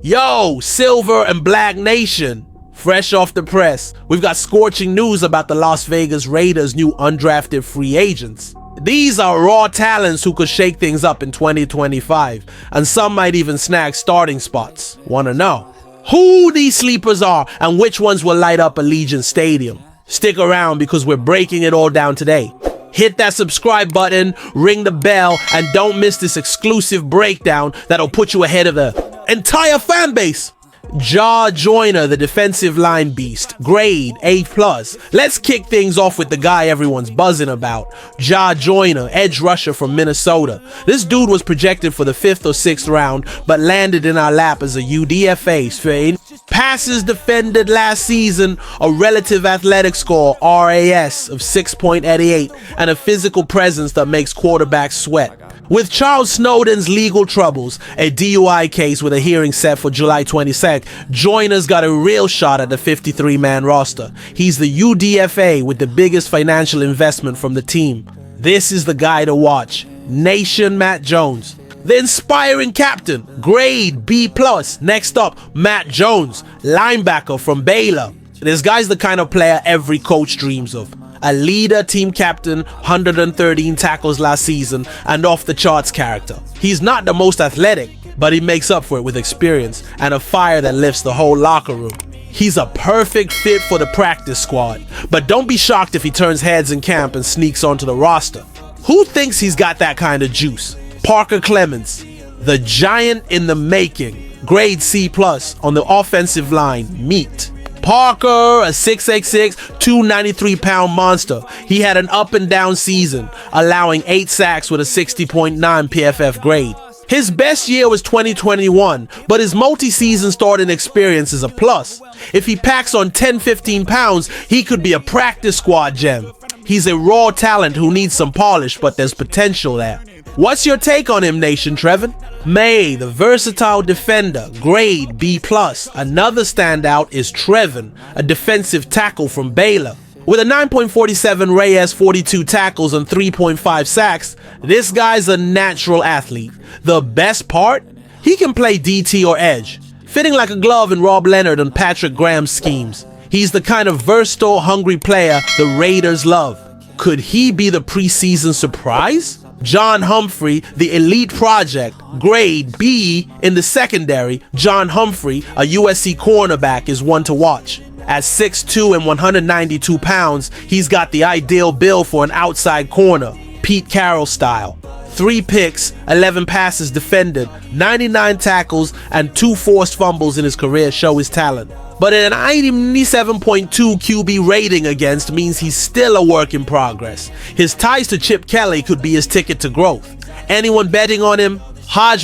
Yo, Silver and Black Nation. Fresh off the press, we've got scorching news about the Las Vegas Raiders' new undrafted free agents. These are raw talents who could shake things up in 2025, and some might even snag starting spots. Wanna know who these sleepers are and which ones will light up Allegiant Stadium? Stick around because we're breaking it all down today. Hit that subscribe button, ring the bell, and don't miss this exclusive breakdown that'll put you ahead of the entire fan base. Malik Jr, the defensive line beast, grade A+. Let's kick things off with the guy everyone's buzzing about. Malik Jr, edge rusher from Minnesota. This dude was projected for the 5th or 6th round, but landed in our lap as a UDFA. Passes defended last season, a relative athletic score, RAS, of 6.88, and a physical presence that makes quarterbacks sweat. With Charles Snowden's legal troubles, a DUI case with a hearing set for July 22nd, Joyner's got a real shot at the 53-man roster. He's the UDFA with the biggest financial investment from the team. This is the guy to watch. Nation Matt Jones. The inspiring captain, grade B+. Next up, Matt Jones, linebacker from Baylor. This guy's the kind of player every coach dreams of. A leader, team captain, 113 tackles last season, and off-the-charts character. He's not the most athletic, but he makes up for it with experience and a fire that lifts the whole locker room. He's a perfect fit for the practice squad, but don't be shocked if he turns heads in camp and sneaks onto the roster. Who thinks he's got that kind of juice? Parker Clemens, the giant in the making, grade C+, on the offensive line, meat. Parker, a 6'6", 293-pound monster. He had an up and down season, allowing 8 sacks with a 60.9 PFF grade. His best year was 2021, but his multi-season starting experience is a plus. If he packs on 10-15 pounds, he could be a practice squad gem. He's a raw talent who needs some polish, but there's potential there. What's your take on him, Nation? Trevan May, the versatile defender, grade B+. Another standout is Trevan, a defensive tackle from Baylor. With a 9.47 RAS, 42 tackles, and 3.5 sacks, this guy's a natural athlete. The best part? He can play DT or edge, fitting like a glove in Rob Leonard and Patrick Graham's schemes. He's the kind of versatile, hungry player the Raiders love. Could he be the preseason surprise? Humphrey, the elite project, grade B in the secondary. Humphrey, a USC cornerback, is one to watch. At 6'2" and 192 pounds, he's got the ideal build for an outside corner, Pete Carroll style. 3 picks, 11 passes defended, 99 tackles, and 2 forced fumbles in his career show his talent. But an 97.2 QB rating against means he's still a work in progress. His ties to Chip Kelly could be his ticket to growth. Anyone betting on him?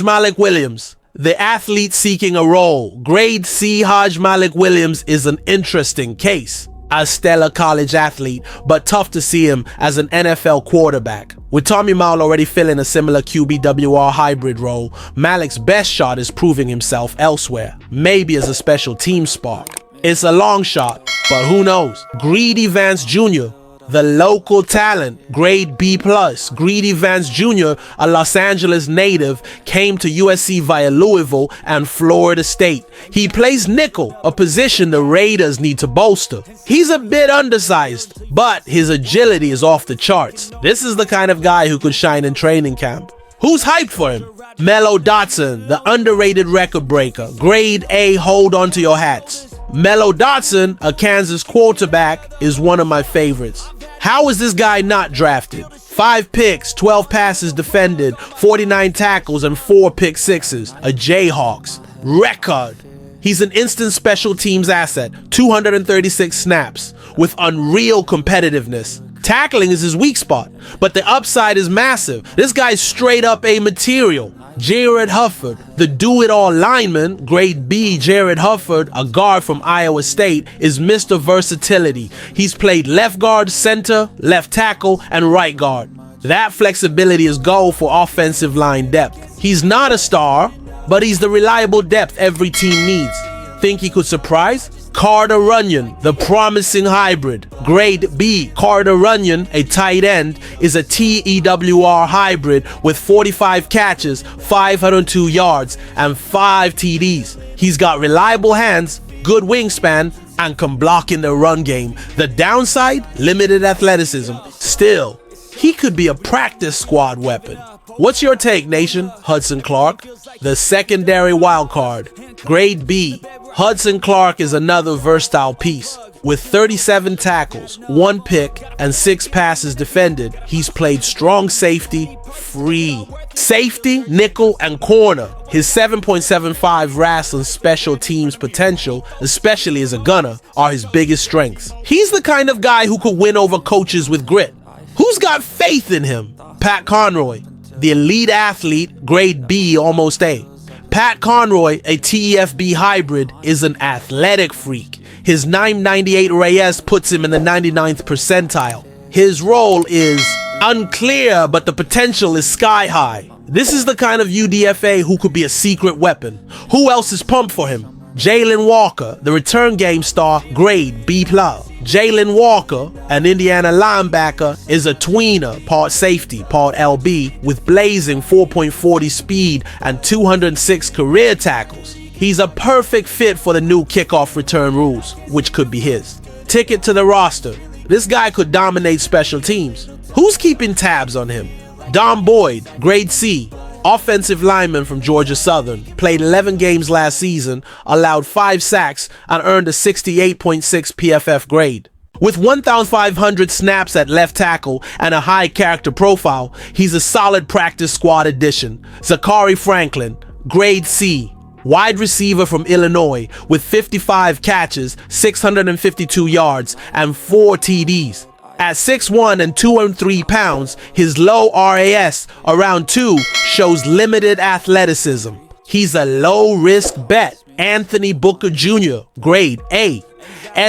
Malik Williams, the athlete seeking a role. Grade C Malik Williams is an interesting case. A stellar college athlete, but tough to see him as an NFL quarterback. With Tommy Mile already filling a similar QBWR hybrid role, Malik's best shot is proving himself elsewhere, maybe as a special team spark. It's a long shot, but who knows? Greedy Vance Jr, the local talent, grade B+. Greedy Vance Jr, a Los Angeles native, came to USC via Louisville and Florida State. He plays nickel, a position the Raiders need to bolster. He's a bit undersized, but his agility is off the charts. This is the kind of guy who could shine in training camp. Who's hyped for him? Melo Dodson, the underrated record breaker, grade A, hold on to your hats. Melo Dodson, a Kansas quarterback, is one of my favorites. How is this guy not drafted? 5 picks, 12 passes defended, 49 tackles, and 4 pick sixes. A Jayhawks record. He's an instant special teams asset, 236 snaps, with unreal competitiveness. Tackling is his weak spot, but the upside is massive. This guy's straight up A material. Jared Hufford, the do-it-all lineman, grade B. Jared Hufford, a guard from Iowa State, is Mr. Versatility. He's played left guard, center, left tackle, and right guard. That flexibility is gold for offensive line depth. He's not a star, but he's the reliable depth every team needs. Think he could surprise? Carter Runyon, the promising hybrid. Grade B. Carter Runyon, a tight end, is a TEWR hybrid with 45 catches, 502 yards, and 5 TDs. He's got reliable hands, good wingspan, and can block in the run game. The downside? Limited athleticism. Still, he could be a practice squad weapon. What's your take, nation? Hudson Clark, the secondary wildcard. Grade B. Hudson Clark is another versatile piece. With 37 tackles, 1 pick, and 6 passes defended, he's played strong safety, free. Safety, nickel, and corner. His 7.75 RAS and special teams potential, especially as a gunner, are his biggest strengths. He's the kind of guy who could win over coaches with grit. Who's got faith in him? Pat Conroy, the elite athlete, grade B, almost A. Pat Conroy, a TEFB hybrid, is an athletic freak. His 998 RAS puts him in the 99th percentile. His role is unclear, but the potential is sky high. This is the kind of UDFA who could be a secret weapon. Who else is pumped for him? Jaylen Walker, the return game star, grade B+. Jaylen Walker, an Indiana linebacker, is a tweener, part safety, part LB, with blazing 4.40 speed and 206 career tackles. He's a perfect fit for the new kickoff return rules, which could be his. Ticket to the roster. This guy could dominate special teams. Who's keeping tabs on him? Dom Boyd, grade C, offensive lineman from Georgia Southern, played 11 games last season, allowed 5 sacks, and earned a 68.6 PFF grade. With 1,500 snaps at left tackle and a high character profile, he's a solid practice squad addition. Zakari Franklin, grade C, wide receiver from Illinois with 55 catches, 652 yards, and 4 TDs. At 6'1" and 203 pounds, his low RAS, around 2, shows limited athleticism. He's a low-risk bet. Anthony Booker Jr., grade A,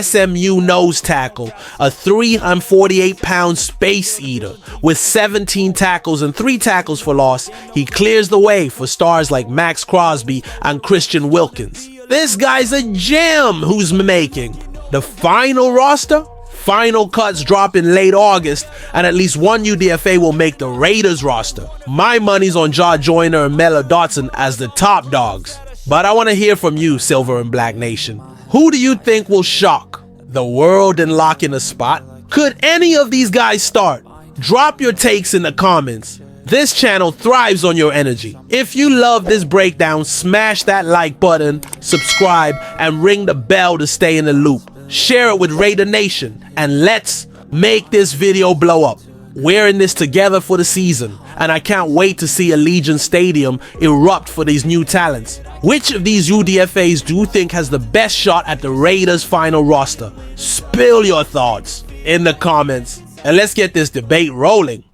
SMU nose tackle, a 348-pound space eater. With 17 tackles and 3 tackles for loss, he clears the way for stars like Max Crosby and Christian Wilkins. This guy's a gem who's making the final roster. Final cuts drop in late August, and at least one UDFA will make the Raiders roster. My money's on Jaw Joyner and Melo Dodson as the top dogs. But I want to hear from you, Silver and Black Nation. Who do you think will shock the world and lock in a spot? Could any of these guys start? Drop your takes in the comments. This channel thrives on your energy. If you love this breakdown, smash that like button, subscribe, and ring the bell to stay in the loop. Share it with Raider Nation, and let's make this video blow up. We're in this together for the season, and I can't wait to see Allegiant Stadium erupt for these new talents. Which of these UDFAs do you think has the best shot at the Raiders' final roster? Spill your thoughts in the comments, and let's get this debate rolling.